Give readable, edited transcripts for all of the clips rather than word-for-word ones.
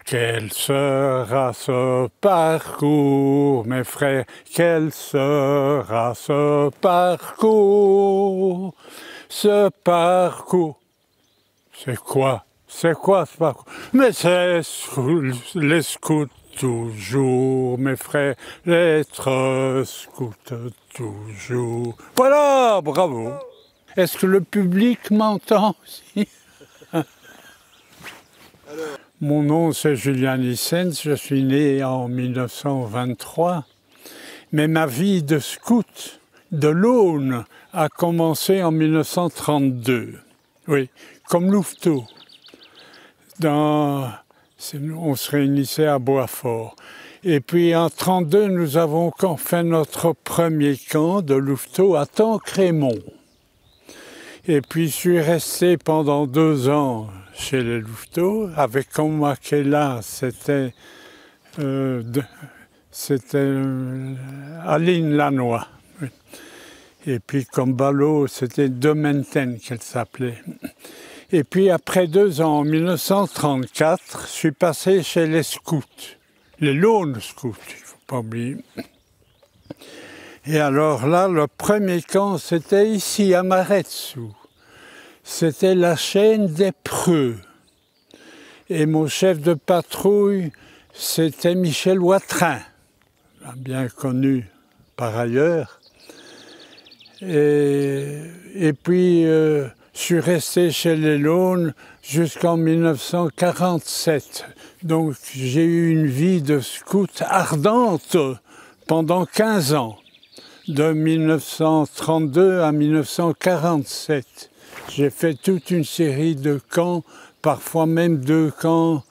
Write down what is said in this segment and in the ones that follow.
Quel sera ce parcours, mes frères? Quel sera ce parcours? Ce parcours, c'est quoi? C'est quoi ce parcours? Mais c'est les scouts toujours, mes frères, l'être scout toujours. Voilà, bravo. Est-ce que le public m'entend aussi? Mon nom c'est Julien Lissens, je suis né en 1923, mais ma vie de scout de l'Aune a commencé en 1932, oui, comme louveteau. On se réunissait à Boisfort. Et puis en 1932, nous avons fait notre premier camp de louveteau à Tancrémont. Et puis je suis resté pendant 2 ans chez les louveteaux. Avec Comakela, c'était Aline Lannoy. Et puis comme Ballot, c'était Dementen qu'elle s'appelait. Et puis après 2 ans, en 1934, je suis passé chez les scouts, les Launes scouts, il ne faut pas oublier. Et alors là, le premier camp, c'était ici, à Maretsu. C'était la chaîne des Preux. Et mon chef de patrouille, c'était Michel Watrin, bien connu par ailleurs. Et puis, je suis resté chez les Launes jusqu'en 1947. Donc, j'ai eu une vie de scout ardente pendant 15 ans, de 1932 à 1947. J'ai fait toute une série de camps, parfois même 2 camps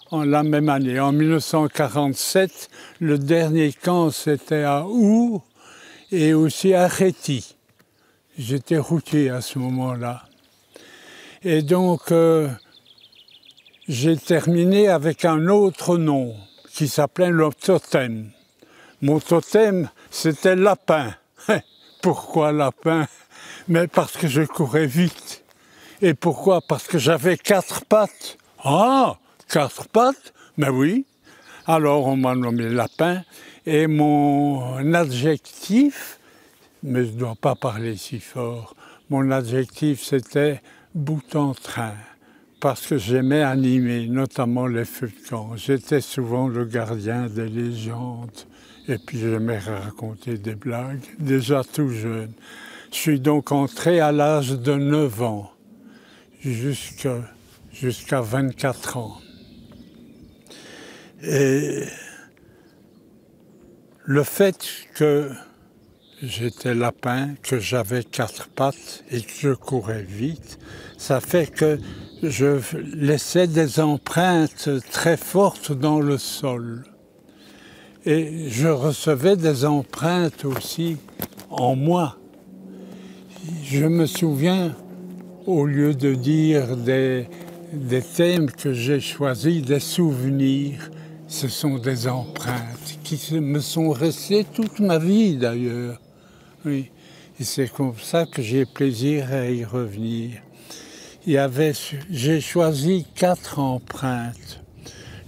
en la même année. En 1947, le dernier camp, c'était à Hou et aussi à Réti. J'étais routier à ce moment-là. Et donc, j'ai terminé avec un autre nom qui s'appelait le totem. Mon totem, c'était lapin. Pourquoi lapin? Mais parce que je courais vite. Et pourquoi? Parce que j'avais 4 pattes. Ah, 4 pattes? Ben oui. Alors on m'a nommé lapin. Et mon adjectif, mais je ne dois pas parler si fort, mon adjectif c'était bout en train. Parce que j'aimais animer, notamment les feux de camp. J'étais souvent le gardien des légendes. Et puis j'aimais raconter des blagues, déjà tout jeune. Je suis donc entré à l'âge de 9 ans, jusqu'à 24 ans. Et le fait que j'étais lapin, que j'avais 4 pattes et que je courais vite, ça fait que je laissais des empreintes très fortes dans le sol. Et je recevais des empreintes aussi en moi. Je me souviens, au lieu de dire des thèmes que j'ai choisis, des souvenirs, ce sont des empreintes qui me sont restées toute ma vie d'ailleurs. Oui. Et c'est comme ça que j'ai plaisir à y revenir. J'ai choisi 4 empreintes.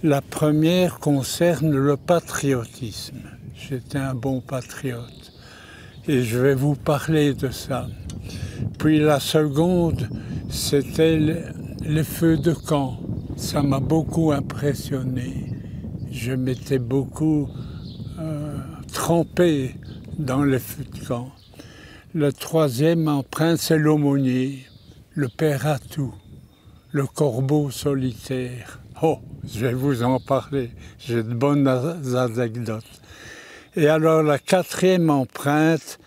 La première concerne le patriotisme. J'étais un bon patriote et je vais vous parler de ça. Puis la seconde, c'était les feux de camp. Ça m'a beaucoup impressionné. Je m'étais beaucoup trempé dans les feux de camp. Le troisième empreinte, c'est l'aumônier, le père Atout, le corbeau solitaire. Oh, je vais vous en parler, j'ai de bonnes anecdotes. Et alors la 4e empreinte,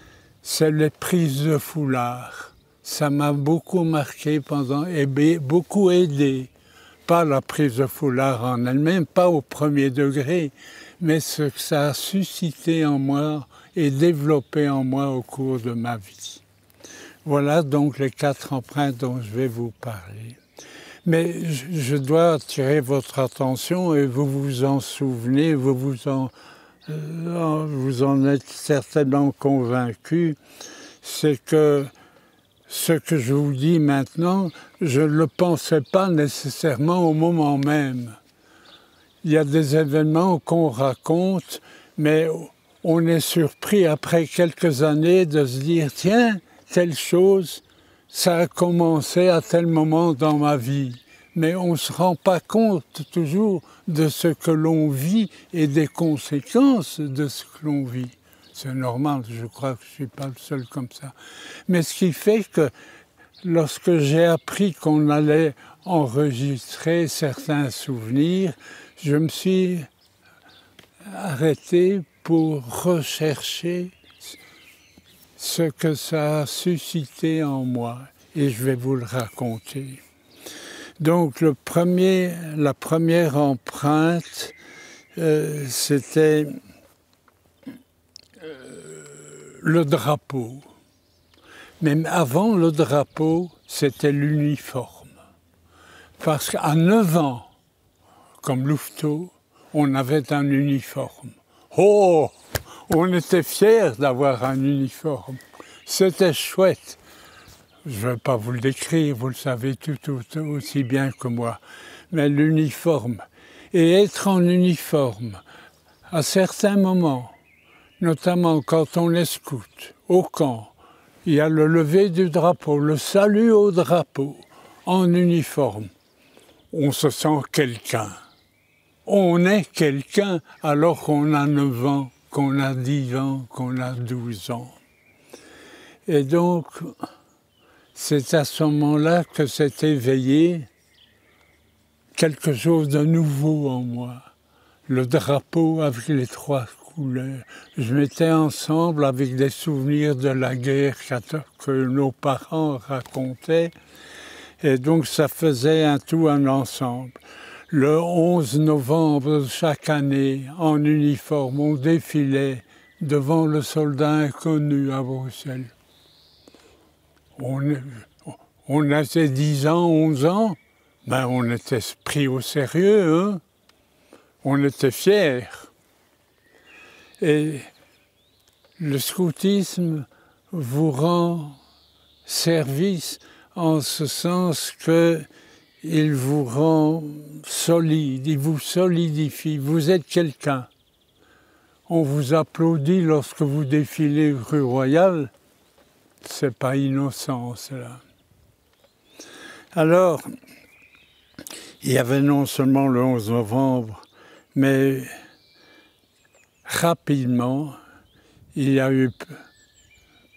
c'est les prises de foulard. Ça m'a beaucoup marqué et beaucoup aidé. Pas la prise de foulard en elle-même, pas au premier degré, mais ce que ça a suscité en moi et développé en moi au cours de ma vie. Voilà donc les 4 empreintes dont je vais vous parler. Mais je dois attirer votre attention et vous vous en souvenez, vous en êtes certainement convaincu, c'est que ce que je vous dis maintenant, je ne le pensais pas nécessairement au moment même. il y a des événements qu'on raconte, mais on est surpris après quelques années de se dire « Tiens, telle chose, ça a commencé à tel moment dans ma vie ». Mais on ne se rend pas compte toujours de ce que l'on vit et des conséquences de ce que l'on vit. C'est normal, je crois que je ne suis pas le seul comme ça. Mais ce qui fait que lorsque j'ai appris qu'on allait enregistrer certains souvenirs, je me suis arrêté pour rechercher ce que ça a suscité en moi. Et je vais vous le raconter. Donc la première empreinte, c'était le drapeau. Mais avant le drapeau, c'était l'uniforme. Parce qu'à 9 ans, comme Louveteau, on avait un uniforme. Oh, on était fiers d'avoir un uniforme. C'était chouette. Je ne vais pas vous le décrire, vous le savez tout aussi bien que moi. Mais l'uniforme, et être en uniforme, à certains moments, notamment quand on est scout, au camp, il y a le lever du drapeau, le salut au drapeau, en uniforme. On se sent quelqu'un. On est quelqu'un alors qu'on a 9 ans, qu'on a 10 ans, qu'on a 12 ans. Et donc, c'est à ce moment-là que s'est éveillé quelque chose de nouveau en moi. Le drapeau avec les 3 couleurs. Je mettais ensemble avec des souvenirs de la guerre que nos parents racontaient. Et donc ça faisait un ensemble. Le 11 novembre de chaque année, en uniforme, on défilait devant le soldat inconnu à Bruxelles. On avait 10 ans, 11 ans, ben on était pris au sérieux, hein? On était fiers. Et le scoutisme vous rend service en ce sens qu'il vous rend solide, il vous solidifie, vous êtes quelqu'un. On vous applaudit lorsque vous défilez rue Royale. C'est pas innocent, cela. Alors, il y avait non seulement le 11 novembre, mais rapidement, il y a eu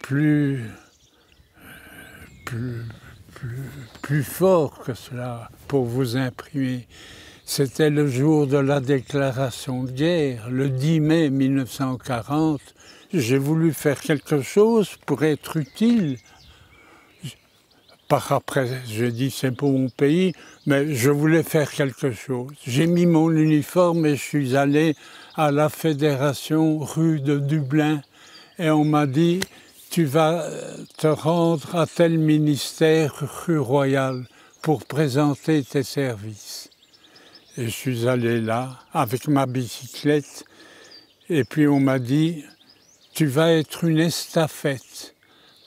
plus fort que cela pour vous imprimer. C'était le jour de la déclaration de guerre, le 10 mai 1940. J'ai voulu faire quelque chose pour être utile. Par après, j'ai dit c'est pour mon pays, mais je voulais faire quelque chose. J'ai mis mon uniforme et je suis allé à la fédération rue de Dublin et on m'a dit tu vas te rendre à tel ministère rue Royale pour présenter tes services. Et je suis allé là avec ma bicyclette et puis on m'a dit tu vas être une estafette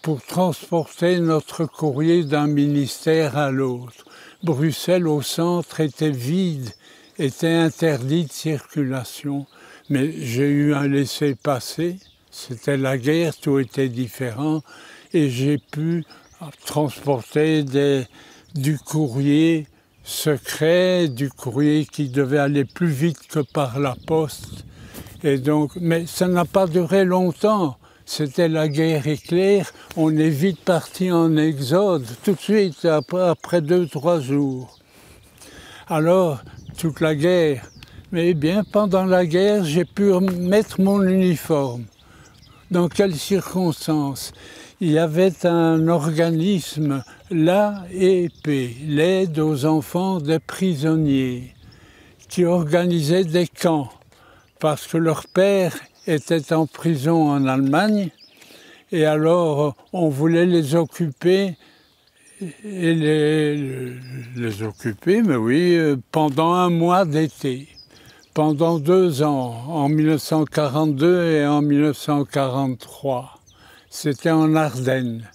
pour transporter notre courrier d'un ministère à l'autre. Bruxelles au centre était vide, était interdit de circulation, mais j'ai eu un laissez-passer, c'était la guerre, tout était différent, et j'ai pu transporter du courrier secret, du courrier qui devait aller plus vite que par la poste. Et donc, mais ça n'a pas duré longtemps. C'était la guerre éclair, on est vite parti en exode, tout de suite, après 2-3 jours. Alors, toute la guerre, mais bien pendant la guerre, j'ai pu mettre mon uniforme. Dans quelles circonstances? Il y avait un organisme, l'AEP, l'aide aux enfants des prisonniers, qui organisait des camps, parce que leur père était en prison en Allemagne, et alors on voulait les occuper, et les occuper, mais oui, pendant un mois d'été, pendant 2 ans, en 1942 et en 1943. C'était en Ardennes,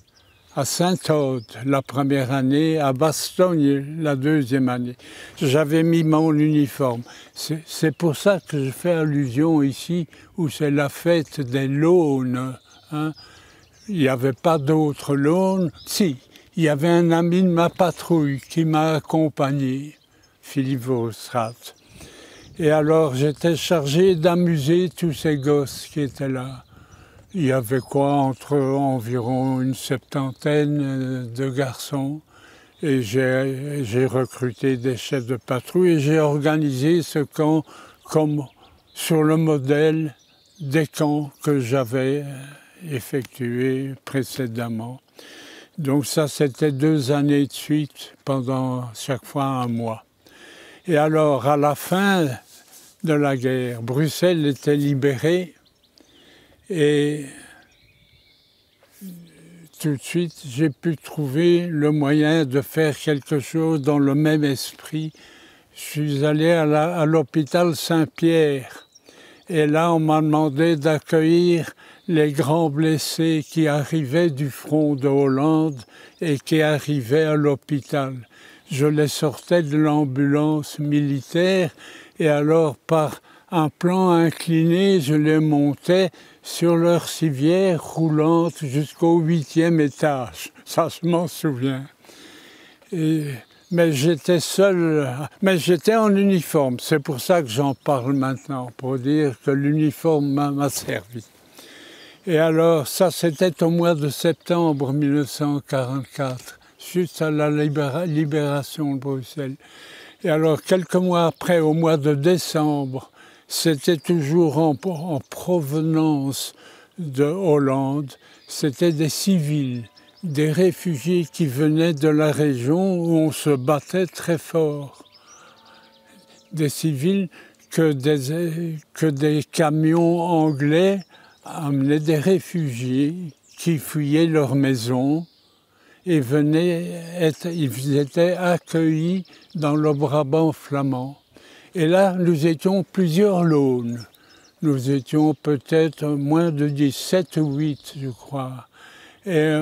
à Saint-Aude la première année, à Bastogne la deuxième année. J'avais mis mon uniforme. C'est pour ça que je fais allusion ici, où c'est la fête des Launes. Hein. Il n'y avait pas d'autres Launes. Si, il y avait un ami de ma patrouille qui m'a accompagné, Philippe Vaustrat. Et alors j'étais chargé d'amuser tous ces gosses qui étaient là. Il y avait quoi, entre environ une septantaine de garçons. Et j'ai recruté des chefs de patrouille et j'ai organisé ce camp comme sur le modèle des camps que j'avais effectués précédemment. Donc ça, c'était 2 années de suite, pendant chaque fois un mois. Et alors, à la fin de la guerre, Bruxelles était libérée. Et tout de suite, j'ai pu trouver le moyen de faire quelque chose dans le même esprit. Je suis allé à l'hôpital Saint-Pierre. Et là, on m'a demandé d'accueillir les grands blessés qui arrivaient du front de Hollande et qui arrivaient à l'hôpital. Je les sortais de l'ambulance militaire et alors, par un plan incliné, je les montais sur leur civière roulante jusqu'au 8e étage. Ça, je m'en souviens. Mais j'étais seul, mais j'étais en uniforme. C'est pour ça que j'en parle maintenant, pour dire que l'uniforme m'a servi. Et alors, ça, c'était au mois de septembre 1944, juste à la libération de Bruxelles. Et alors, quelques mois après, au mois de décembre, c'était toujours en provenance de Hollande, c'était des civils, des réfugiés qui venaient de la région où on se battait très fort. Des civils que des camions anglais amenaient des réfugiés qui fuyaient leur maison et ils étaient accueillis dans le Brabant flamand. Et là, nous étions plusieurs Launes. Nous étions peut-être moins de 17 ou 8, je crois. Et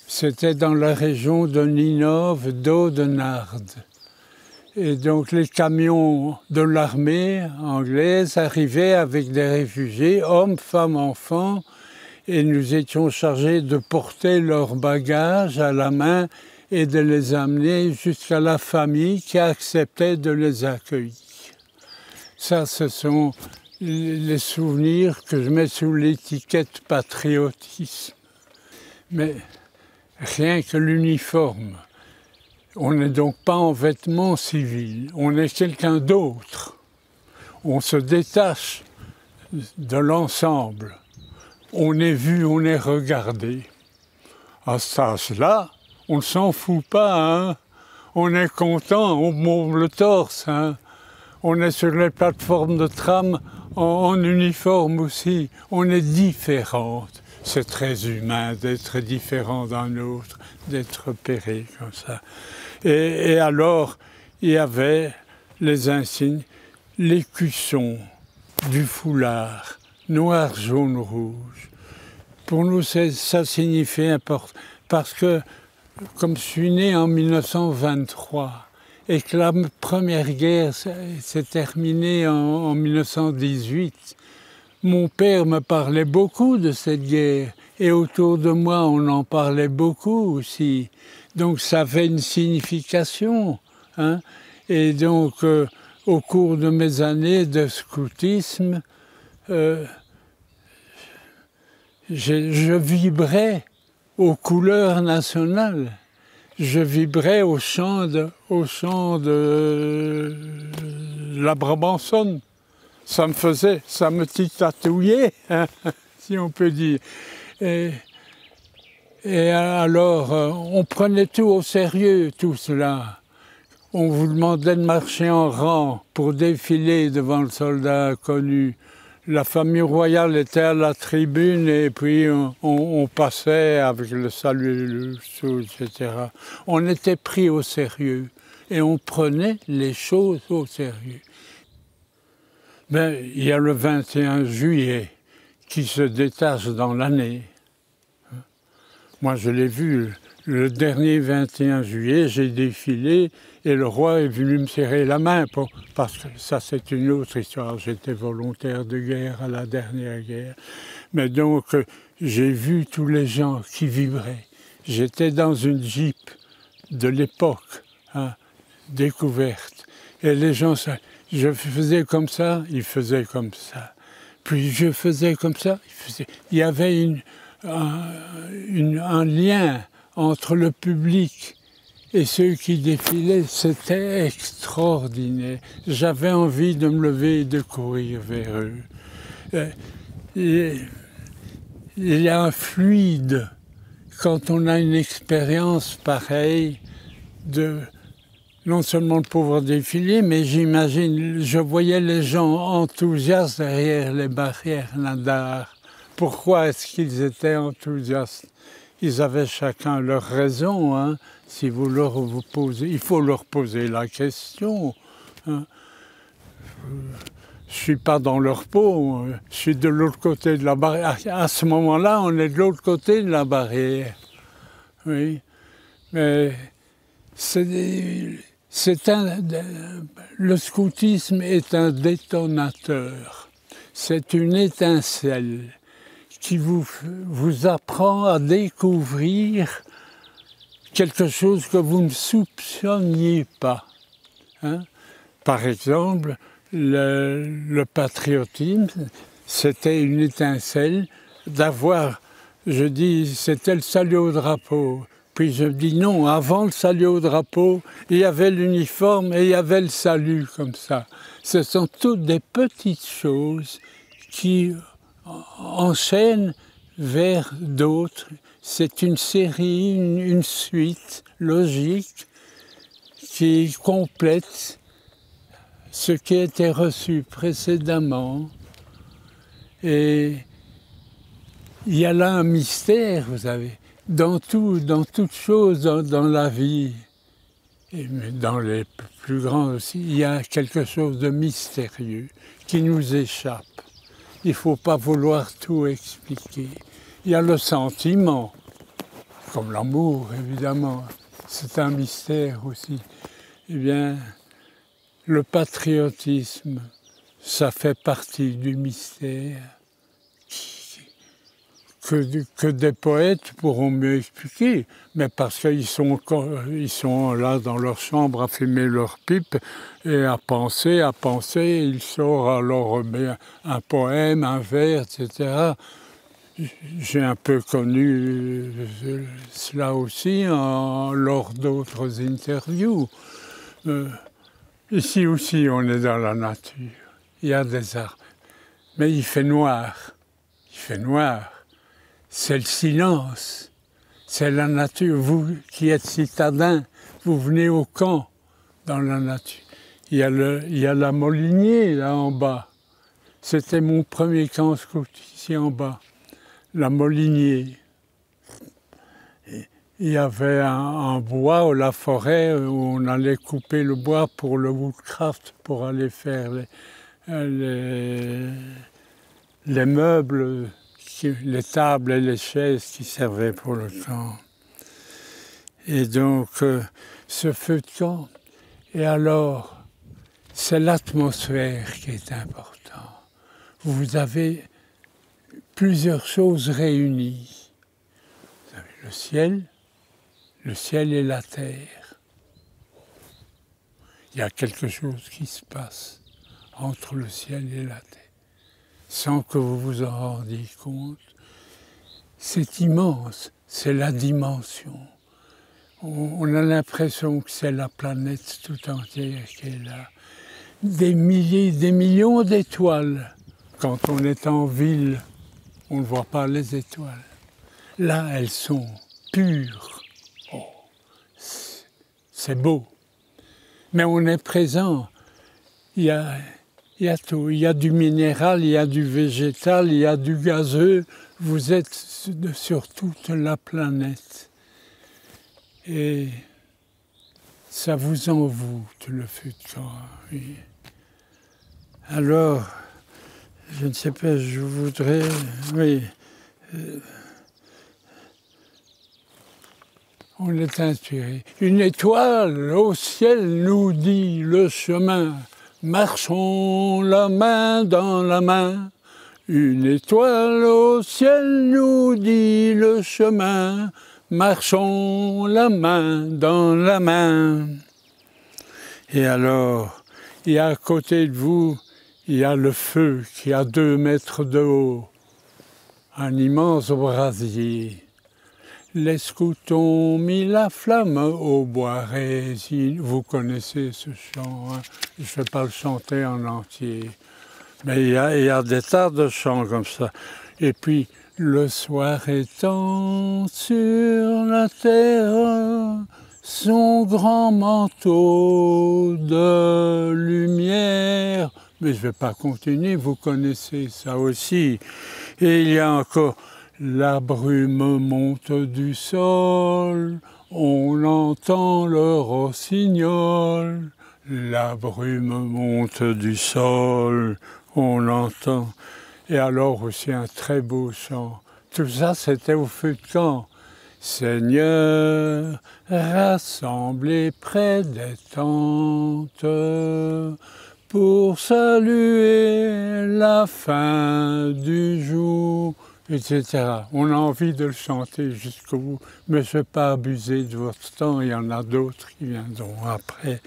c'était dans la région de Ninove, d'Audenarde. Et donc les camions de l'armée anglaise arrivaient avec des réfugiés, hommes, femmes, enfants, et nous étions chargés de porter leurs bagages à la main et de les amener jusqu'à la famille qui acceptait de les accueillir. Ça, ce sont les souvenirs que je mets sous l'étiquette patriotisme. Mais rien que l'uniforme. On n'est donc pas en vêtements civils, on est quelqu'un d'autre. On se détache de l'ensemble. On est vu, on est regardé. À cet âge-là, on ne s'en fout pas, hein. On est content, on monte le torse, hein. On est sur les plateformes de tram en uniforme aussi. On est différente. C'est très humain d'être différent d'un autre, d'être repéré comme ça. Et alors, il y avait les insignes, l'écusson du foulard, noir, jaune, rouge. Pour nous, ça signifie important, parce que, comme je suis né en 1923, et que la Première Guerre s'est terminée en 1918, mon père me parlait beaucoup de cette guerre, et autour de moi, on en parlait beaucoup aussi. Donc ça avait une signification, hein. Et donc, au cours de mes années de scoutisme, je vibrais aux couleurs nationales. Je vibrais au chant de la Brabançonne. Ça me tatouillait, hein, si on peut dire. Et alors, on prenait tout au sérieux, tout cela. On vous demandait de marcher en rang pour défiler devant le soldat inconnu. La famille royale était à la tribune et puis on passait avec le salut, etc. On était pris au sérieux et on prenait les choses au sérieux. Mais il y a le 21 juillet qui se détache dans l'année. Moi, je l'ai vu, Le dernier 21 juillet, j'ai défilé et le roi est venu me serrer la main, parce que ça c'est une autre histoire. J'étais volontaire de guerre à la dernière guerre. Mais donc, j'ai vu tous les gens qui vibraient. J'étais dans une Jeep de l'époque, hein, découverte. Et les gens, je faisais comme ça, ils faisaient comme ça. Puis je faisais comme ça, ils faisaient. Il y avait un lien entre le public et ceux qui défilaient, c'était extraordinaire. J'avais envie de me lever et de courir vers eux. Il y a un fluide quand on a une expérience pareille de non seulement de pouvoir défiler, mais j'imagine, je voyais les gens enthousiastes derrière les barrières Nadar. Pourquoi est-ce qu'ils étaient enthousiastes? Ils avaient chacun leur raison, hein. Si vous posez, il faut leur poser la question, hein. Je ne suis pas dans leur peau, je suis de l'autre côté de la barrière. À ce moment-là, on est de l'autre côté de la barrière. Oui, mais le scoutisme est un détonateur. C'est une étincelle qui vous apprend à découvrir quelque chose que vous ne soupçonniez pas, hein? Par exemple, le patriotisme, c'était une étincelle d'avoir, je dis, c'était le salut au drapeau. Puis je dis non, avant le salut au drapeau, il y avait l'uniforme et il y avait le salut comme ça. Ce sont toutes des petites choses qui enchaînent vers d'autres. C'est une série, une suite logique qui complète ce qui a été reçu précédemment. Et il y a là un mystère, vous savez, dans toute chose dans la vie, et dans les plus grands aussi, il y a quelque chose de mystérieux qui nous échappe. Il ne faut pas vouloir tout expliquer. Il y a le sentiment, comme l'amour évidemment, c'est un mystère aussi. Eh bien, le patriotisme, ça fait partie du mystère que des poètes pourront mieux expliquer, mais parce qu'ils sont là dans leur chambre à fumer leur pipe et à penser, ils sortent alors un poème, un vers, etc. J'ai un peu connu cela aussi lors d'autres interviews. Ici aussi, on est dans la nature. Il y a des arbres. Mais il fait noir. Il fait noir. C'est le silence. C'est la nature. Vous qui êtes citadin, vous venez au camp dans la nature. Il y a la Molinier là en bas. C'était mon premier camp scout ici en bas. La Molinier. Il y avait un bois, la forêt, où on allait couper le bois pour le woodcraft, pour aller faire les meubles, les tables et les chaises qui servaient pour le camp. Et donc, ce feu de camp, et alors, c'est l'atmosphère qui est importante. Vous avez plusieurs choses réunies. Vous avez le ciel et la terre. Il y a quelque chose qui se passe entre le ciel et la terre, sans que vous vous en rendiez compte. C'est immense, c'est la dimension. On a l'impression que c'est la planète tout entière qui est là. Des milliers, des millions d'étoiles. Quand on est en ville, on ne voit pas les étoiles. Là, elles sont pures. Oh, c'est beau. Mais on est présent. Il y a tout. Il y a du minéral, il y a du végétal, il y a du gazeux. Vous êtes sur toute la planète. Et ça vous envoûte, le feu de camp. Oui. Alors, je ne sais pas, je voudrais... Oui. On est inspiré. Une étoile au ciel nous dit le chemin. Marchons la main dans la main. Une étoile au ciel nous dit le chemin. Marchons la main dans la main. Et alors, il y a à côté de vous, il y a le feu qui a 2 mètres de haut. Un immense brasier. Les scouts ont mis la flamme au bois résine. Vous connaissez ce chant, hein? Je ne vais pas le chanter en entier. Mais il y a des tas de chants comme ça. Et puis, le soir étend sur la terre son grand manteau de lumière. Mais je ne vais pas continuer, vous connaissez ça aussi. Et il y a encore... La brume monte du sol, on entend le rossignol. La brume monte du sol, on l'entend. Et alors aussi un très beau chant. Tout ça, c'était au feu de camp. Seigneur, rassemblés près des tentes, pour saluer la fin du jour, etc. On a envie de le chanter jusqu'au bout, mais je ne vais pas abuser de votre temps, il y en a d'autres qui viendront après.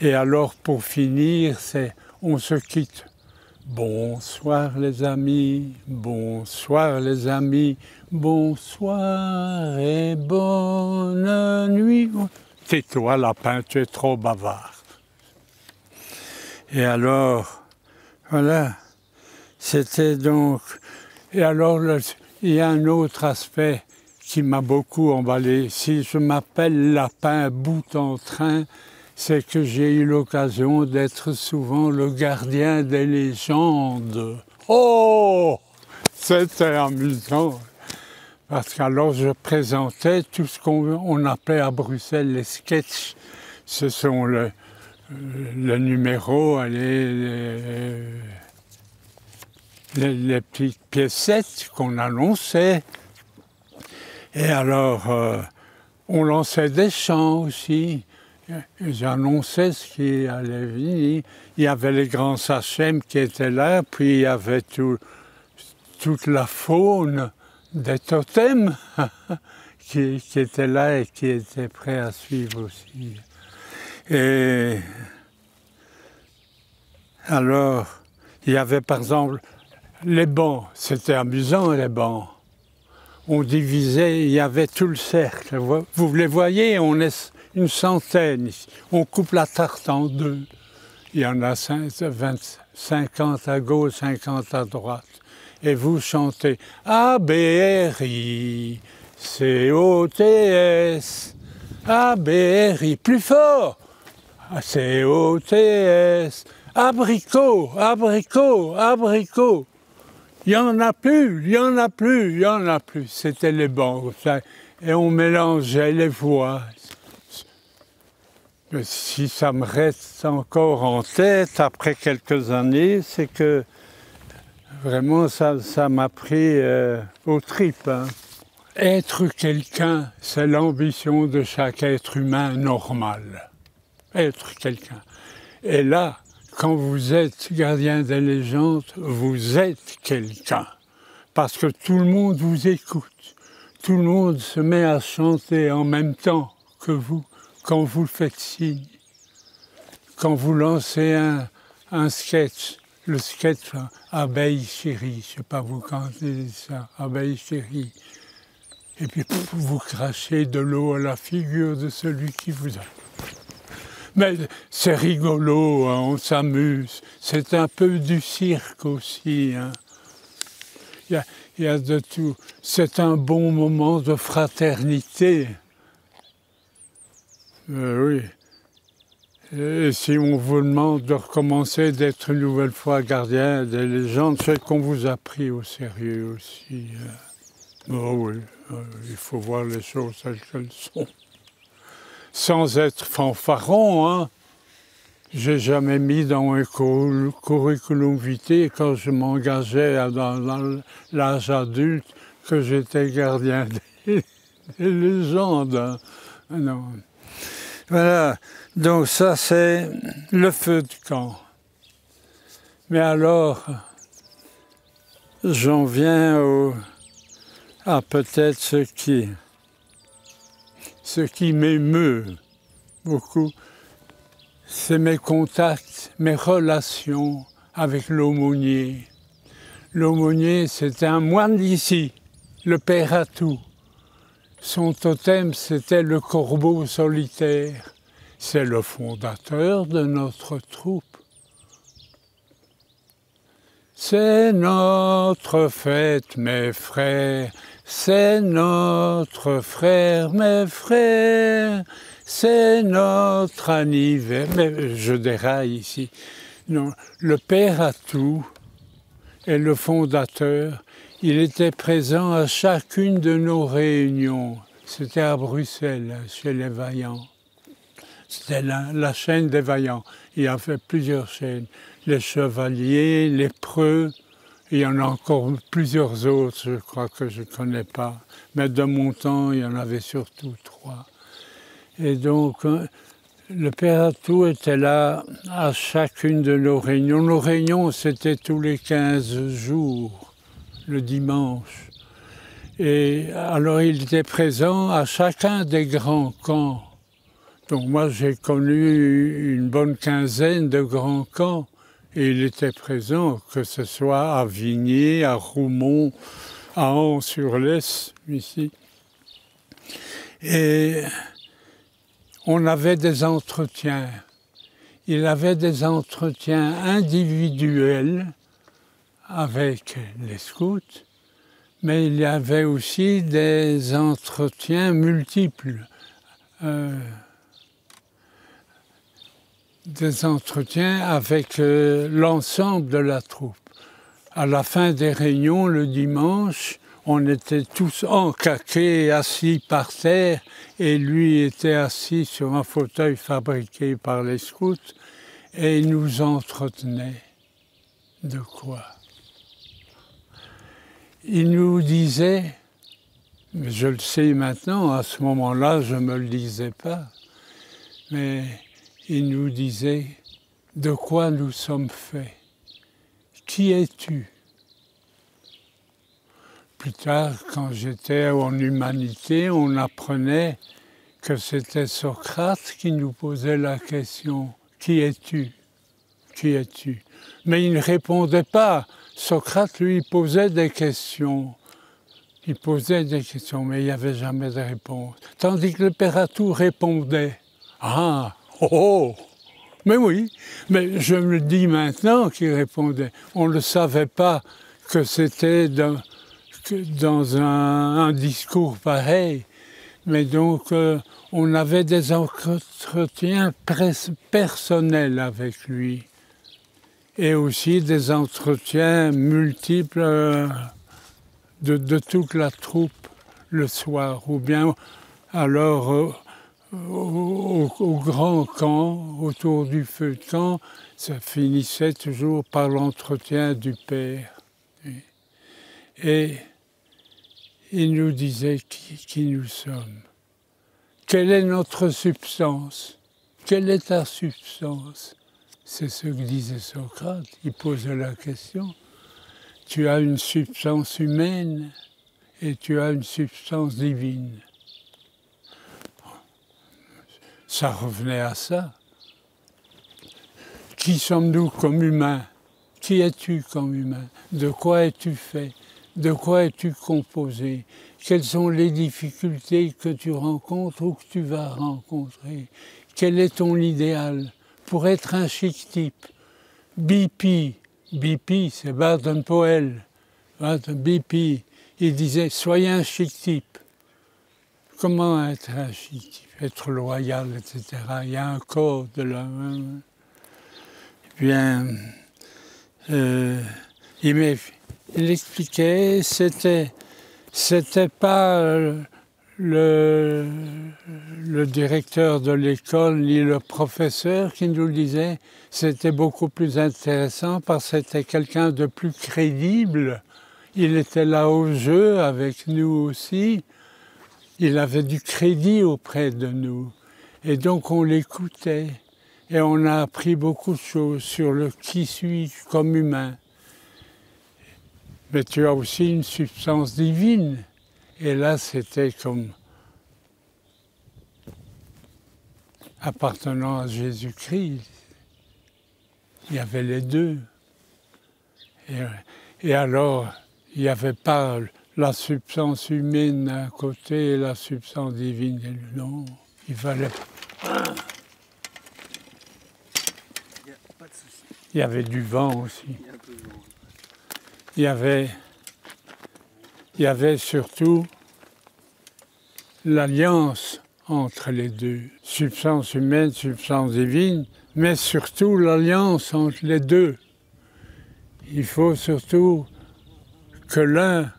Et alors, pour finir, on se quitte. Bonsoir les amis, bonsoir les amis, bonsoir et bonne nuit. Tais-toi lapin, tu es trop bavard. Et alors, voilà, c'était donc... Et alors, il y a un autre aspect qui m'a beaucoup emballé. Si je m'appelle Lapin bout en train, c'est que j'ai eu l'occasion d'être souvent le gardien des légendes. Oh! C'était amusant. Parce qu'alors, je présentais tout ce qu'on appelait à Bruxelles les sketchs. Ce sont le numéro, les petites piécettes qu'on annonçait. Et alors, on lançait des chants aussi. J'annonçais ce qui allait venir. Il y avait les grands sachems qui étaient là, puis il y avait toute la faune des totems qui était là et qui était prêt à suivre aussi. Et alors, il y avait par exemple les bancs, c'était amusant les bancs. On divisait, il y avait tout le cercle. Vous les voyez, on est une centaine ici. On coupe la tarte en 2. Il y en a 50 à gauche, 50 à droite. Et vous chantez A-B-R-I, C-O-T-S, A-B-R-I, plus fort, C-O-T-S, abricot, abricot, abricot. Il n'y en a plus, il n'y en a plus, il n'y en a plus. C'était les bancs. Et on mélangeait les voix. Si ça me reste encore en tête après quelques années, c'est que vraiment ça m'a pris aux tripes. Hein. Être quelqu'un, c'est l'ambition de chaque être humain normal. Être quelqu'un. Et là, quand vous êtes gardien des légendes, vous êtes quelqu'un. Parce que tout le monde vous écoute. Tout le monde se met à chanter en même temps que vous, quand vous faites signe. Quand vous lancez un sketch, le sketch Abeille chérie, je ne sais pas vous quand vous dites ça, Abeille chérie. Et puis vous crachez de l'eau à la figure de celui qui vous a. Mais c'est rigolo, hein, on s'amuse. C'est un peu du cirque aussi. Hein. Il y a de tout. C'est un bon moment de fraternité. Oui. Et si on vous demande de recommencer d'être une nouvelle fois gardien des légendes, c'est qu'on vous a pris au sérieux aussi. Oh oui, il faut voir les choses telles qu'elles sont. Sans être fanfaron, hein. J'ai jamais mis dans un curriculum vitae, quand je m'engageais dans l'âge adulte, que j'étais gardien légende. Hein. Non. Voilà, donc ça c'est le feu de camp. Mais alors, j'en viens à peut-être ce qui m'émeut beaucoup, c'est mes contacts, mes relations avec l'aumônier. L'aumônier, c'était un moine d'ici, le père Atou. Son totem, c'était le corbeau solitaire. C'est le fondateur de notre troupe. C'est notre fête, mes frères, c'est notre frère, mes frères, c'est notre anniversaire. Mais je déraille ici. Non, le père Atou est le fondateur. Il était présent à chacune de nos réunions. C'était à Bruxelles, chez les Vaillants. C'était la chaîne des Vaillants. Il y a fait plusieurs chaînes. Les Chevaliers, les Preux, il y en a encore plusieurs autres, je crois que je ne connais pas. Mais de mon temps, il y en avait surtout 3. Et donc, le père Atou était là à chacune de nos réunions. Nos réunions, c'était tous les 15 jours, le dimanche. Et alors, il était présent à chacun des grands camps. Donc moi, j'ai connu une bonne quinzaine de grands camps. Et il était présent, que ce soit à Vigné, à Roumont, à Ans-sur-Lesse, ici. Et on avait des entretiens. Il avait des entretiens individuels avec les scouts, mais il y avait aussi des entretiens multiples. Des entretiens avec l'ensemble de la troupe. À la fin des réunions, le dimanche, on était tous encaqués, assis par terre, et lui était assis sur un fauteuil fabriqué par les scouts, et il nous entretenait. De quoi? Il nous disait, mais je le sais maintenant, à ce moment-là, je ne me le disais pas, mais il nous disait de quoi nous sommes faits. Qui es-tu? Plus tard, quand j'étais en humanité, on apprenait que c'était Socrate qui nous posait la question « Qui es-tu? Qui es-tu » Mais il ne répondait pas. Socrate, lui, posait des questions. Il posait des questions, mais il n'y avait jamais de réponse. Tandis que le père Atou répondait « Ah, oh, oh !» Mais oui, mais je me le dis maintenant qu'il répondait. On ne savait pas que c'était dans un discours pareil. Mais donc, on avait des entretiens personnels avec lui. Et aussi des entretiens multiples de toute la troupe le soir. Ou bien alors au grand camp, autour du feu de camp, ça finissait toujours par l'entretien du père. Et il nous disait qui nous sommes. Quelle est notre substance? Quelle est ta substance? C'est ce que disait Socrate. Il posait la question. Tu as une substance humaine et tu as une substance divine. Ça revenait à ça. Qui sommes-nous comme humains? Qui es-tu comme humain? De quoi es-tu fait? De quoi es-tu composé? Quelles sont les difficultés que tu rencontres ou que tu vas rencontrer? Quel est ton idéal pour être un chic type? BP, c'est Baden-Powell. BP, il disait, soyez un chic type. Comment être un chic type? Être loyal, etc. Il y a un code là. Bien, il expliquait, c'était pas le directeur de l'école ni le professeur qui nous le disait, c'était beaucoup plus intéressant parce que c'était quelqu'un de plus crédible. Il était là au jeu avec nous aussi. Il avait du crédit auprès de nous. Et donc on l'écoutait. Et on a appris beaucoup de choses sur le qui suis-je comme humain. Mais tu as aussi une substance divine. Et là, c'était comme appartenant à Jésus-Christ. Il y avait les deux. Et alors, il n'y avait pas la substance humaine d'un côté et la substance divine de l'autre. Non, il fallait... Il y avait du vent aussi. Il y avait surtout l'alliance entre les deux. Substance humaine, substance divine, mais surtout l'alliance entre les deux. Il faut surtout que l'un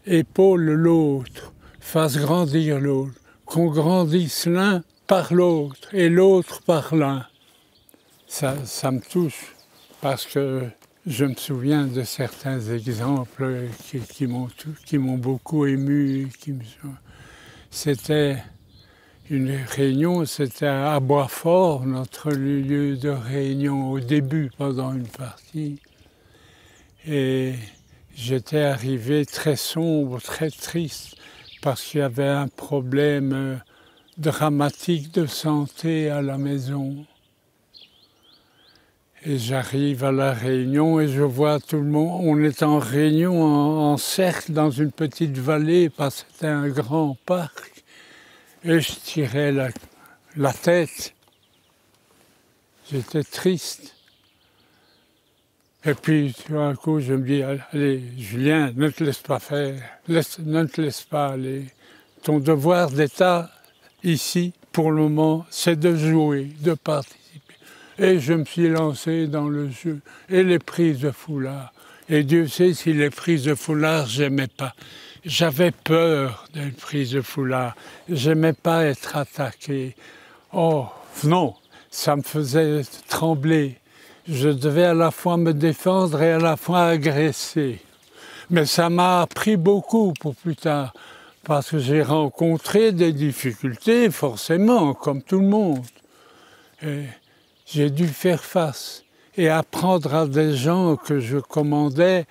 épaule l'autre, fasse grandir l'autre, qu'on grandisse l'un par l'autre et l'autre par l'un. Ça me touche parce que je me souviens de certains exemples qui m'ont beaucoup ému. C'était une réunion, c'était à Boisfort, notre lieu de réunion au début, pendant une partie. Et j'étais arrivé très sombre, très triste, parce qu'il y avait un problème dramatique de santé à la maison. Et j'arrive à la réunion et je vois tout le monde. On est en réunion en cercle dans une petite vallée parce que c'était un grand parc. Et je tirais la tête. J'étais triste. Et puis tout d'un coup, je me dis, allez, Julien, ne te laisse pas faire. Ne te laisse pas aller. Ton devoir d'État ici, pour le moment, c'est de jouer, de participer. Et je me suis lancé dans le jeu. Et les prises de foulard. Et Dieu sait si les prises de foulard, j'aimais pas. J'avais peur des prises de foulard. J'aimais pas être attaqué. Oh, non, ça me faisait trembler. Je devais à la fois me défendre et à la fois agresser. Mais ça m'a appris beaucoup pour plus tard. Parce que j'ai rencontré des difficultés, forcément, comme tout le monde. Et j'ai dû faire face et apprendre à des gens que je commandais,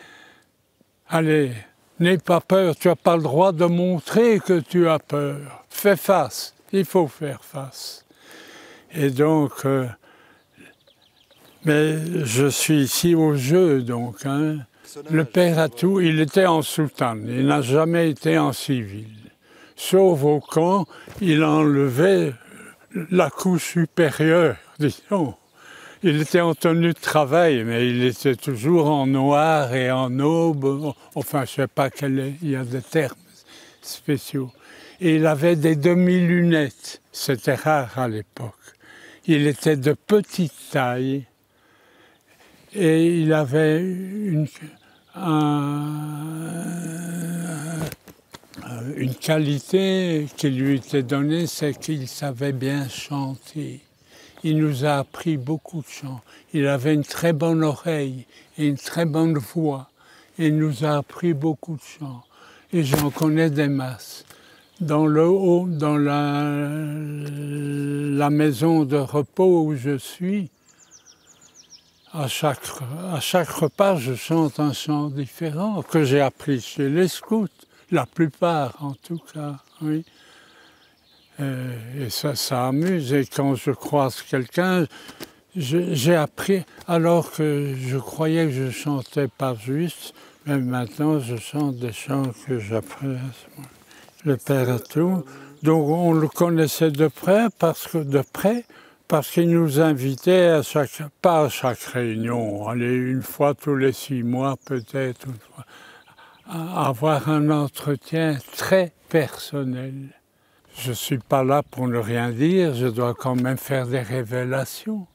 allez, n'aie pas peur, tu n'as pas le droit de montrer que tu as peur. Fais face, il faut faire face. Et donc, mais je suis ici au jeu, donc. Hein. Le père Atou, il était en soutane, il n'a jamais été en civil. Sauf au camp, il enlevait la couche supérieure, disons. Il était en tenue de travail, mais il était toujours en noir et en aube. Enfin, je ne sais pas il y a des termes spéciaux. Et il avait des demi-lunettes. C'était rare à l'époque. Il était de petite taille. Et il avait une qualité qui lui était donnée, c'est qu'il savait bien chanter. Il nous a appris beaucoup de chants. Il avait une très bonne oreille et une très bonne voix. Il nous a appris beaucoup de chants. Et j'en connais des masses. Dans le haut, dans la maison de repos où je suis, à chaque repas, je chante un chant différent que j'ai appris chez les scouts, la plupart en tout cas, oui. Et ça amuse. Et quand je croise quelqu'un, j'ai appris, alors que je croyais que je chantais pas juste, mais maintenant je chante des chants que j'apprécie. Le père Atou. Donc on le connaissait de près parce qu'il nous invitait pas à chaque réunion, aller une fois tous les 6 mois peut-être, à avoir un entretien très personnel. Je ne suis pas là pour ne rien dire, je dois quand même faire des révélations.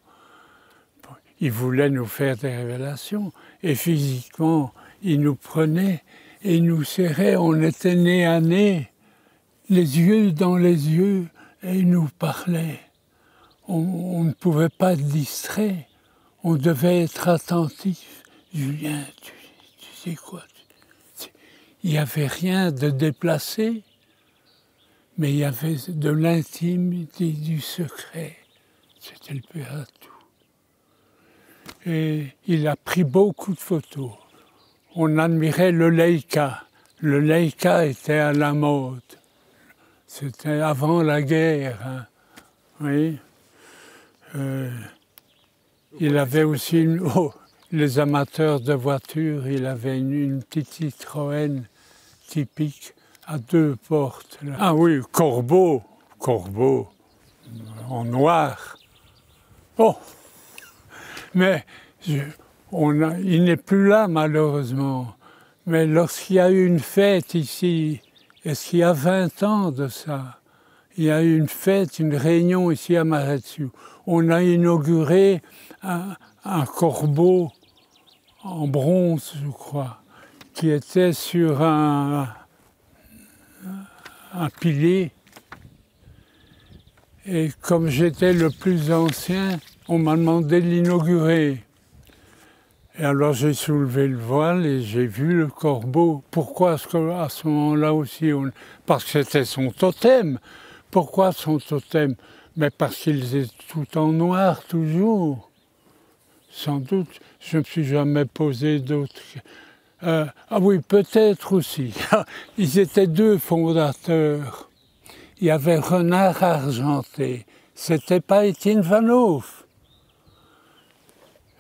Il voulait nous faire des révélations et physiquement, il nous prenait et il nous serrait, on était nez à nez, les yeux dans les yeux et il nous parlait. On ne pouvait pas être distrait, on devait être attentif. Julien, tu sais quoi, il n'y avait rien de déplacé. mais il y avait de l'intime et du secret. C'était le père à tout. Et il a pris beaucoup de photos. On admirait le Leica. Le Leica était à la mode. C'était avant la guerre. Hein. Oui. Il avait aussi les amateurs de voitures, il avait une petite Citroën typique à 2 portes. Là. Ah oui, Corbeau, en noir. Oh, mais il n'est plus là malheureusement. Mais lorsqu'il y a eu une fête ici, est-ce qu'il y a 20 ans de ça, il y a eu une fête, une réunion ici à Maredsous. On a inauguré un corbeau en bronze, je crois, qui était sur un pilier. Et comme j'étais le plus ancien, on m'a demandé de l'inaugurer. Et alors j'ai soulevé le voile et j'ai vu le corbeau. Pourquoi à ce moment-là aussi parce que c'était son totem. Pourquoi son totem? Mais parce qu'il est tout en noir toujours. Sans doute, je ne me suis jamais posé d'autres. Ah oui, peut-être aussi. Ils étaient 2 fondateurs. Il y avait Renard Argenté. C'était pas Étienne Van Hoof.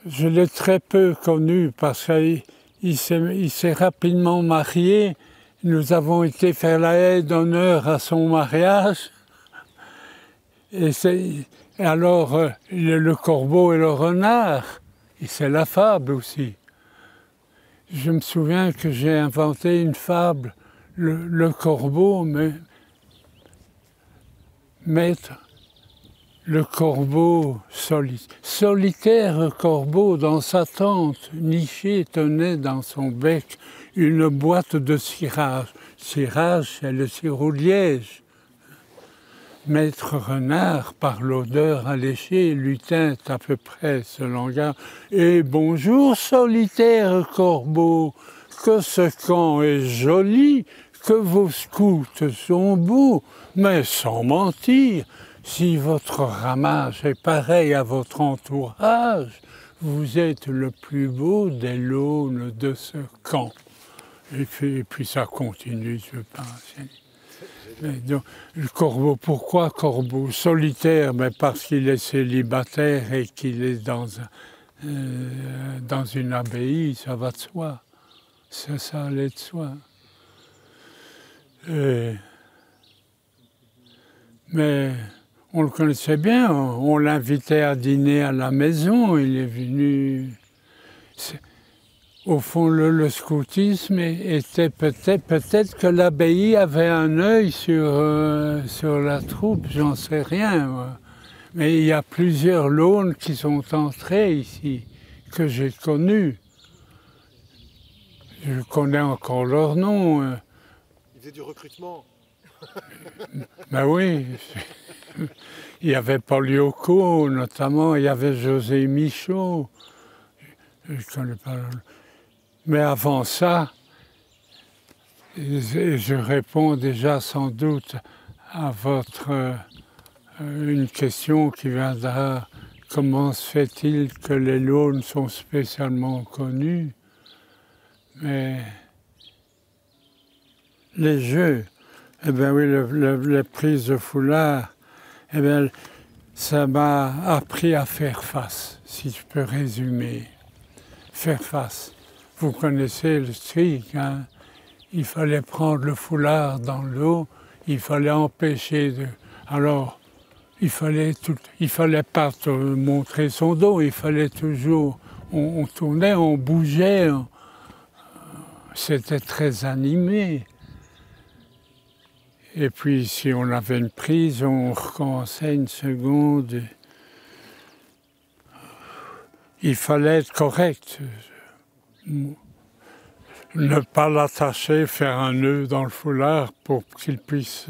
Je l'ai très peu connu parce qu'il s'est rapidement marié. Nous avons été faire la haie d'honneur à son mariage. Et alors, le corbeau et le renard, et c'est la fable aussi. Je me souviens que j'ai inventé une fable, le corbeau, maître, le corbeau solitaire corbeau dans sa tente, niché, tenait dans son bec une boîte de cirage. Cirage, c'est le sirop de liège. Maître Renard, par l'odeur alléchée, lui tint à peu près ce langage. « Et bonjour, solitaire corbeau, que ce camp est joli, que vos scouts sont beaux, mais sans mentir, si votre ramage est pareil à votre entourage, vous êtes le plus beau des launes de ce camp. » Et puis ça continue, je pense. Donc, le corbeau, pourquoi corbeau? Solitaire, mais parce qu'il est célibataire et qu'il est dans une abbaye, ça va de soi. Ça allait de soi. Mais on le connaissait bien, on l'invitait à dîner à la maison, il est venu. Au fond, le scoutisme était peut-être que l'abbaye avait un œil sur la troupe, j'en sais rien. Moi. Mais il y a plusieurs launes qui sont entrés ici, que j'ai connus. Je connais encore leur nom. Ils faisaient du recrutement. Ben oui. Il y avait Paul Yoko, notamment, il y avait José Michaud. Je ne connais pas. Mais avant ça, je réponds déjà sans doute à une question qui viendra. Comment se fait-il que les launes sont spécialement connues? Mais les jeux, eh bien oui, les prises de foulard, eh bien, ça m'a appris à faire face, si je peux résumer. Faire face. Vous connaissez le trick, hein? Il fallait prendre le foulard dans l'eau, il fallait empêcher de... Alors, il fallait pas montrer son dos, il fallait toujours... On tournait, on bougeait, c'était très animé. Et puis, si on avait une prise, on recommençait une seconde. Il fallait être correct. Ne pas l'attacher, faire un nœud dans le foulard pour qu'il puisse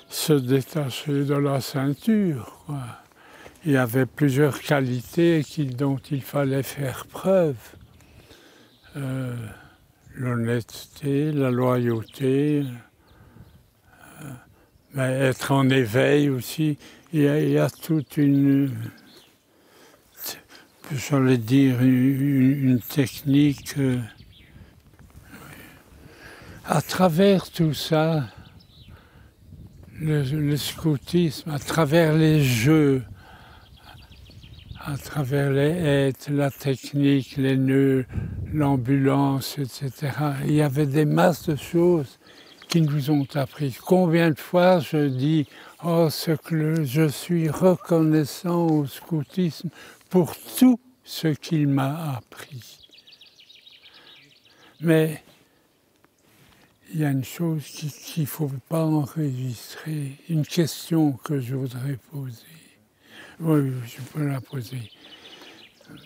se détacher de la ceinture. Quoi. Il y avait plusieurs qualités dont il fallait faire preuve. L'honnêteté, la loyauté, Mais être en éveil aussi, il y a toute une, j'allais dire, une technique. À travers tout ça, le scoutisme, à travers les jeux, à travers les hêtres, la technique, les nœuds, l'ambulance, etc. Il y avait des masses de choses qui nous ont appris. Combien de fois je dis « Oh, je suis reconnaissant au scoutisme pour tout ce qu'il m'a appris. » Mais il y a une chose qu'il ne faut pas enregistrer, une question que je voudrais poser. Oui, je peux la poser.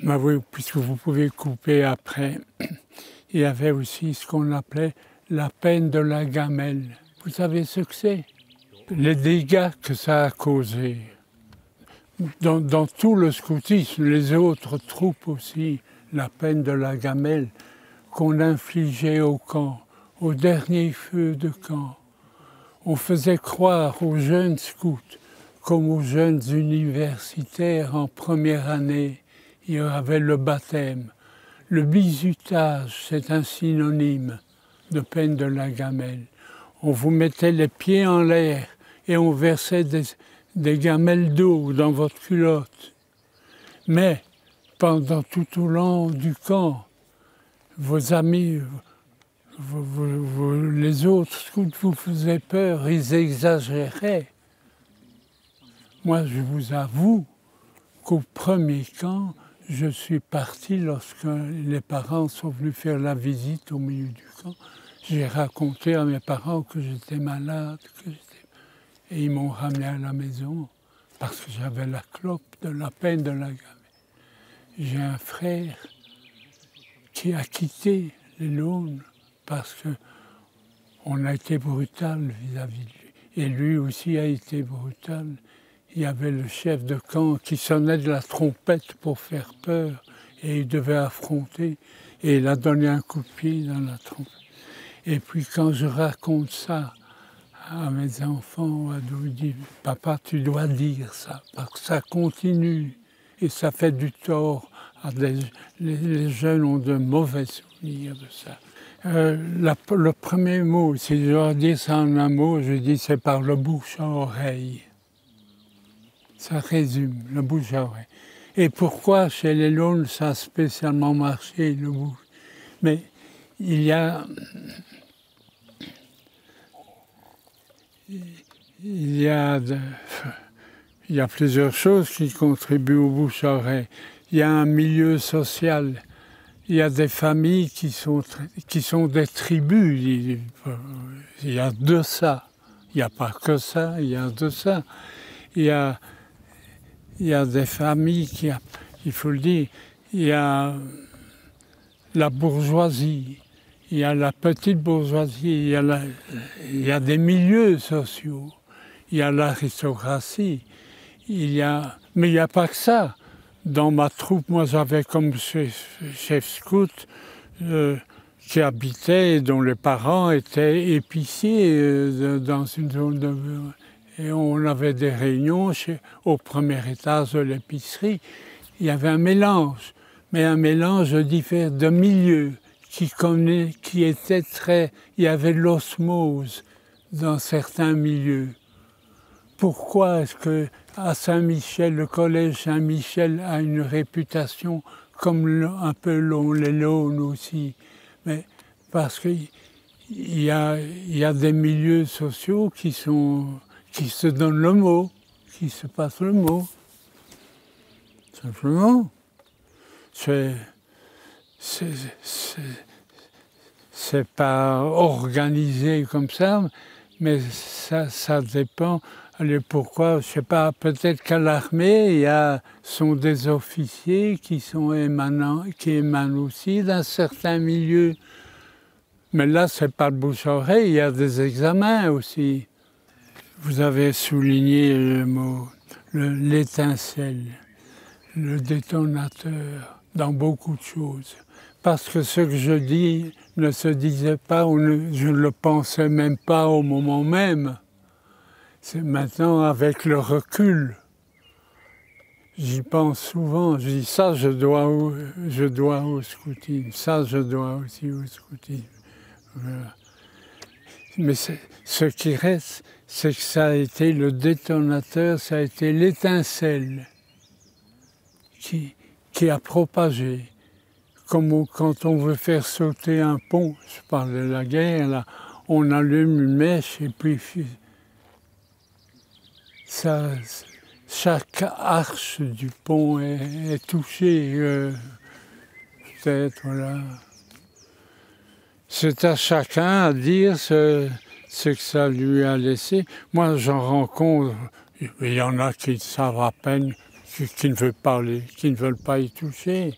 Mais oui, puisque vous pouvez couper après. Il y avait aussi ce qu'on appelait la peine de la gamelle. Vous savez ce que c'est? Les dégâts que ça a causés. Dans tout le scoutisme, les autres troupes aussi, la peine de la gamelle qu'on infligeait au camp, au dernier feu de camp. On faisait croire aux jeunes scouts comme aux jeunes universitaires en première année. Il y avait le baptême. Le bizutage, c'est un synonyme de peine de la gamelle. On vous mettait les pieds en l'air et on versait des gamelles d'eau dans votre culotte. Mais pendant tout au long du camp, vos amis, les autres scouts vous faisaient peur, ils exagéraient. Moi, je vous avoue qu'au premier camp, je suis parti lorsque les parents sont venus faire la visite au milieu du camp. J'ai raconté à mes parents que j'étais malade, et ils m'ont ramené à la maison parce que j'avais la clope de la peine de la gamelle. J'ai un frère qui a quitté les Launes parce qu'on a été brutal vis-à-vis de lui. Et lui aussi a été brutal. Il y avait le chef de camp qui sonnait de la trompette pour faire peur et il devait affronter et il a donné un coup de pied dans la trompette. Et puis quand je raconte ça à mes enfants, je dis « Papa, tu dois dire ça, parce que ça continue et ça fait du tort. Les jeunes ont de mauvais souvenirs de ça. » Le premier mot, si je dois dire ça en un mot, je dis c'est par le bouche à oreille. Ça résume, le bouche à oreille. Et pourquoi chez les Launes ça a spécialement marché, le bouche? Mais il y a plusieurs choses qui contribuent au bouche à oreille. Il y a un milieu social. Il y a des familles qui sont des tribus. Il y a de ça. Il n'y a pas que ça, il y a de ça. Il y a des familles il faut le dire, il y a la bourgeoisie, il y a la petite bourgeoisie, il y a des milieux sociaux, il y a l'aristocratie, mais il n'y a pas que ça. Dans ma troupe, moi j'avais comme chef scout qui habitait, dont les parents étaient épiciers dans une zone de... Et on avait des réunions au premier étage de l'épicerie. Il y avait un mélange, mais un mélange de milieux qui était très... Il y avait de l'osmose dans certains milieux. Pourquoi est-ce qu'à Saint-Michel, le collège Saint-Michel a une réputation comme un peu les Launes aussi? Mais parce qu'il y a des milieux sociaux qui se donnent le mot, qui se passent le mot. Simplement. C'est pas organisé comme ça, mais ça dépend. Allez, pourquoi? Je sais pas, peut-être qu'à l'armée, sont des officiers qui émanent aussi d'un certain milieu. Mais là, c'est pas le bouche-oreille, il y a des examens aussi. Vous avez souligné le mot, l'étincelle, le détonateur, dans beaucoup de choses. Parce que ce que je dis ne se disait pas, je ne le pensais même pas au moment même. C'est maintenant avec le recul. J'y pense souvent, je dis ça je dois au scoutisme, ça je dois aussi au scoutisme. Voilà. Mais ce qui reste, c'est que ça a été le détonateur, ça a été l'étincelle qui a propagé. Comme quand on veut faire sauter un pont, je parle de la guerre, là, on allume une mèche et puis ça, chaque arche du pont est touchée, peut-être, voilà. C'est à chacun à dire ce que ça lui a laissé. Moi, j'en rencontre, il y en a qui savent à peine, qui ne veulent parler, qui ne veulent pas y toucher.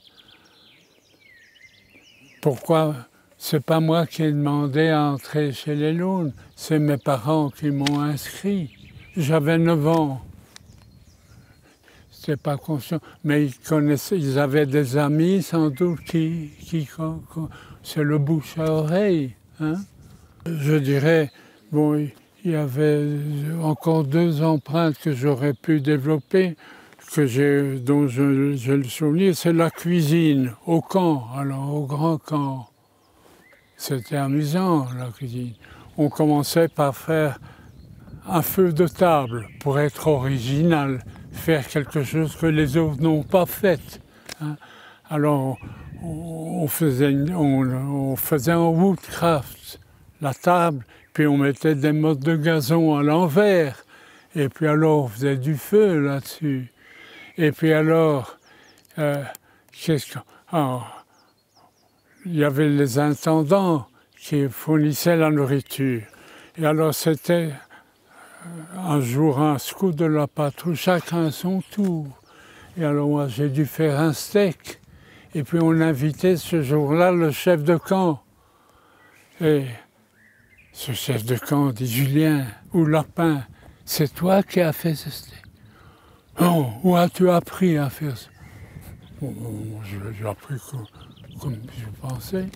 Pourquoi? C'est pas moi qui ai demandé à entrer chez les Launes, c'est mes parents qui m'ont inscrit. J'avais 9 ans. C'était pas conscient, mais ils avaient des amis sans doute c'est le bouche à oreille. Hein? Je dirais, bon, il y avait encore 2 empreintes que j'aurais pu développer, dont j'ai le souvenir, c'est la cuisine, au camp, alors au grand camp. C'était amusant, la cuisine. On commençait par faire un feu de table pour être original, faire quelque chose que les autres n'ont pas fait. Hein. Alors, on faisait en woodcraft la table, puis on mettait des mottes de gazon à l'envers, et puis alors on faisait du feu là-dessus. Et puis alors, il y avait les intendants qui fournissaient la nourriture. Et alors c'était un jour un scout de la patrouille, chacun à son tour. Et alors moi j'ai dû faire un steak. Et puis on invitait ce jour-là le chef de camp. Et ce chef de camp dit, Julien, ou Lapin, c'est toi qui as fait ce steak? Non, où as-tu appris à faire ça? J'ai appris comme je pensais.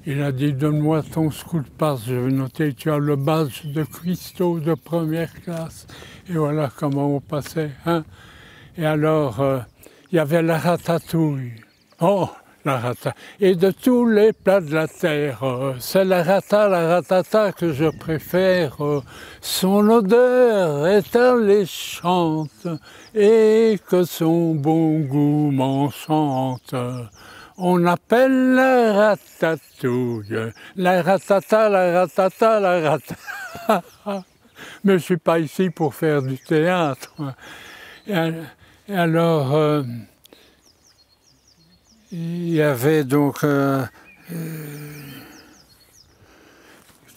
Il a dit, donne-moi ton scout pass, je vais noter, tu as le badge de cuistot de première classe. Et voilà comment on passait. Hein? Et alors, il y avait la ratatouille. Oh, la ratatouille. Et de tous les plats de la terre, c'est la ratata que je préfère. Son odeur est alléchante et que son bon goût m'enchante. On appelle la ratatouille, la ratata, la ratata, la ratata. Mais je ne suis pas ici pour faire du théâtre. Et alors, il y avait donc,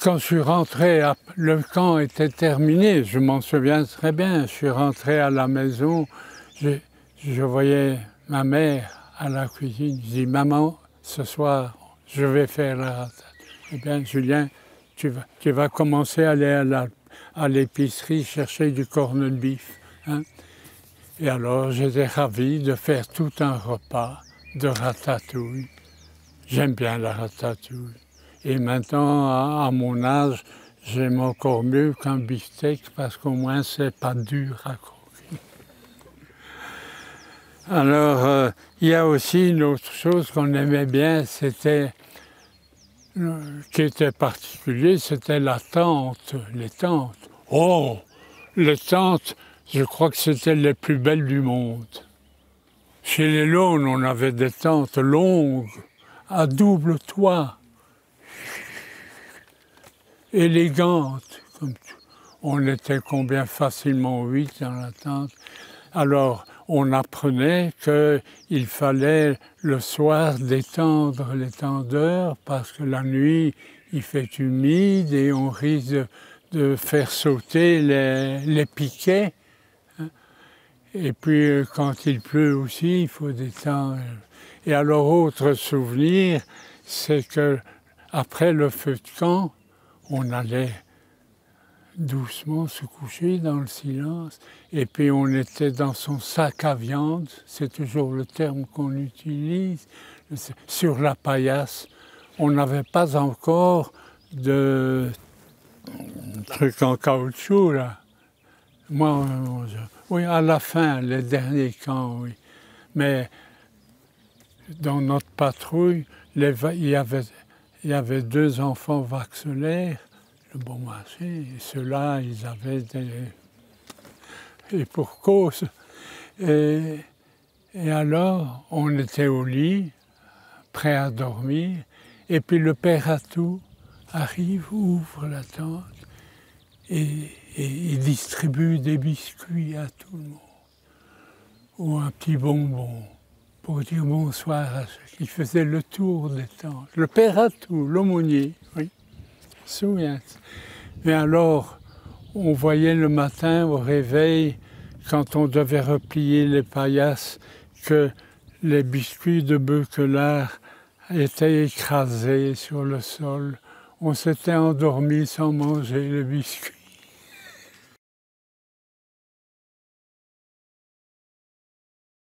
quand je suis rentré, le camp était terminé, je m'en souviens très bien, je suis rentré à la maison, je voyais ma mère à la cuisine, je dis, maman, ce soir, je vais faire la ratatouille. Eh bien, Julien, tu vas commencer à aller à l'épicerie chercher du corned beef. Hein? Et alors, j'étais ravi de faire tout un repas de ratatouille. J'aime bien la ratatouille. Et maintenant, à mon âge, j'aime encore mieux qu'un beefsteak parce qu'au moins, c'est pas dur à croquer. Alors, il y a aussi une autre chose qu'on aimait bien, qui était particulier, c'était la tente, les tentes. Oh, les tentes, je crois que c'était les plus belles du monde. Chez les Launes, on avait des tentes longues, à double toit, élégantes. On était combien? Facilement 8 dans la tente. Alors, on apprenait qu'il fallait le soir détendre les tendeurs parce que la nuit, il fait humide et on risque de faire sauter les piquets. Et puis, quand il pleut aussi, il faut détendre. Et alors, autre souvenir, c'est que après le feu de camp, on allait doucement se coucher dans le silence. Et puis on était dans son sac à viande, c'est toujours le terme qu'on utilise, sur la paillasse. On n'avait pas encore de trucs en caoutchouc, là. Moi, oui, à la fin, les derniers camps, oui. Mais dans notre patrouille, il y avait 2 enfants vaccelaires, le bon marché, et ceux-là, ils avaient des... Et pour cause. Et alors, on était au lit, prêt à dormir, et puis le père Atout arrive, ouvre la tente, et il distribue des biscuits à tout le monde, ou un petit bonbon, pour dire bonsoir à ceux qui faisaient le tour des tentes. Le père Atout, l'aumônier, oui, souviens. Mais alors, on voyait le matin au réveil, quand on devait replier les paillasses, que les biscuits de Beuquelard étaient écrasés sur le sol. On s'était endormi sans manger les biscuits.